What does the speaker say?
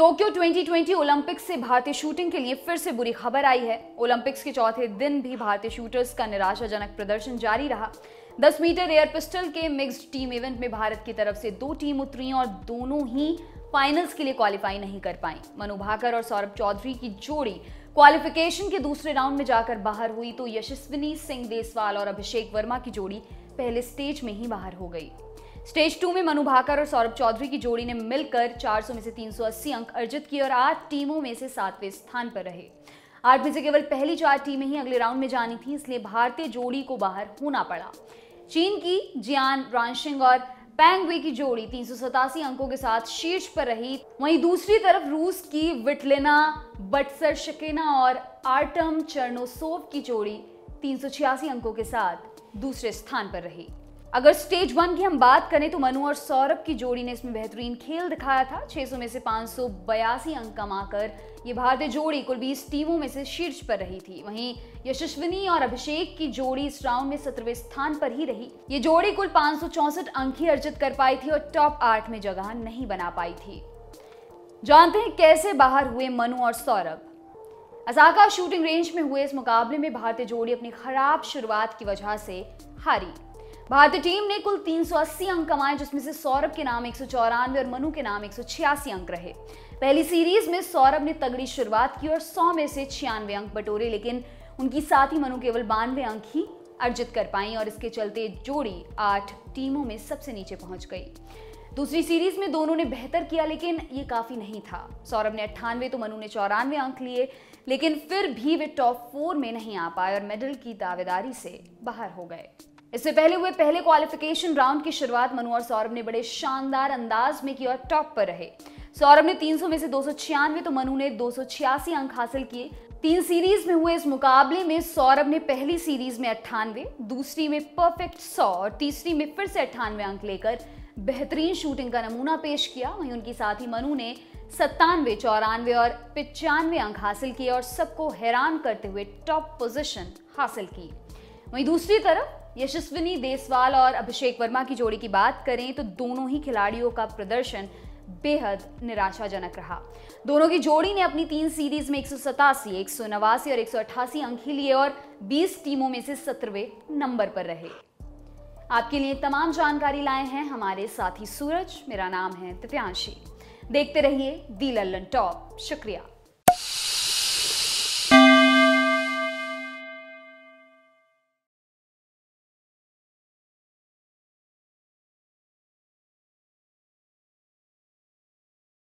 Tokyo 2020 Olympics से भारतीय shooting के लिए फिर से बुरी खबर आई है। ओलंपिक्स के चौथे दिन भी भारतीय शूटर्स का निराशाजनक प्रदर्शन जारी रहा। 10 मीटर एयर पिस्टल के मिक्स्ड टीम इवेंट में भारत की तरफ से 2 टीम उतरी और दोनों ही फाइनल्स के लिए क्वालिफाई नहीं कर पाई। मनु भाकर और सौरभ चौधरी की जोड़ी क्वालिफिकेशन के दूसरे राउंड में जाकर बाहर हुई तो यशस्विनी सिंह देसवाल और अभिषेक वर्मा की जोड़ी पहले स्टेज में ही बाहर हो गई। स्टेज 2 में मनु भाकर और सौरभ चौधरी की जोड़ी ने मिलकर 400 में से 380 अंक अर्जित किए और 8 टीमों में से 7वें स्थान पर रहे। 8 में से केवल पहली 4 टीमें ही अगले राउंड में जानी थी, इसलिए भारतीय जोड़ी को बाहर होना पड़ा। चीन की जियान रानशिंग और पैंग वे की जोड़ी 387 अंकों के साथ शीर्ष पर रही। वहीं दूसरी तरफ रूस की विटलिना बटसरशकेना और आर्टम चर्नोसोव की जोड़ी 386 अंकों के साथ दूसरे स्थान पर रही। अगर स्टेज 1 की हम बात करें तो मनु और सौरभ की जोड़ी ने इसमें बेहतरीन खेल दिखाया था। 600 में से 582 अंक कमाकर ये भारतीय जोड़ी कुल 20 टीमों में से शीर्ष पर रही थी। वहीं यशस्विनी और अभिषेक की जोड़ी इस राउंड में 17वें स्थान पर ही रही। ये जोड़ी कुल 564 अंक ही अर्जित कर पाई थी और टॉप 8 में जगह नहीं बना पाई थी। जानते हैं कैसे बाहर हुए मनु और सौरभ। ओसाका शूटिंग रेंज में हुए इस मुकाबले में भारतीय जोड़ी अपनी खराब शुरुआत की वजह से हारी। भारतीय टीम ने कुल 380 अंक कमाए, जिसमें से सौरभ के नाम 194 और मनु के नाम 186 अंक रहे। पहली सीरीज में सौरभ ने तगड़ी शुरुआत की और 100 में से 96 अंक बटोरे, लेकिन उनकी साथी मनु केवल 92 अंक ही अर्जित कर पाई और इसके चलते जोड़ी 8 टीमों में सबसे नीचे पहुंच गई। दूसरी सीरीज में दोनों ने बेहतर किया, लेकिन ये काफी नहीं था। सौरभ ने 98 तो मनु ने 94 अंक लिए, लेकिन फिर भी वे टॉप 4 में नहीं आ पाए और मेडल की दावेदारी से बाहर हो गए। इससे पहले हुए पहले क्वालिफिकेशन राउंड की शुरुआत मनु और सौरभ ने बड़े शानदार अंदाज में की और टॉप पर रहे। सौरभ ने 300 में से 296 तो मनु ने 286 अंक हासिल किए। 3 सीरीज में हुए इस मुकाबले में सौरभ ने पहली सीरीज में 98, दूसरी में परफेक्ट 100 और तीसरी में फिर से 98 अंक लेकर बेहतरीन शूटिंग का नमूना पेश किया। वहीं उनकी साथी मनु ने 97, 94 और 95 अंक हासिल किए और सबको हैरान करते हुए टॉप पोजीशन हासिल की। वहीं दूसरी तरफ यशस्विनी देसवाल और अभिषेक वर्मा की जोड़ी की बात करें तो दोनों ही खिलाड़ियों का प्रदर्शन बेहद निराशाजनक रहा। दोनों की जोड़ी ने अपनी 3 सीरीज में 187, 189 और 188 अंक ही लिए और 20 टीमों में से 17वें नंबर पर रहे। आपके लिए तमाम जानकारी लाए हैं हमारे साथी सूरज। मेरा नाम है तित्यांशी। देखते रहिए दी लल्लन टॉप। शुक्रिया।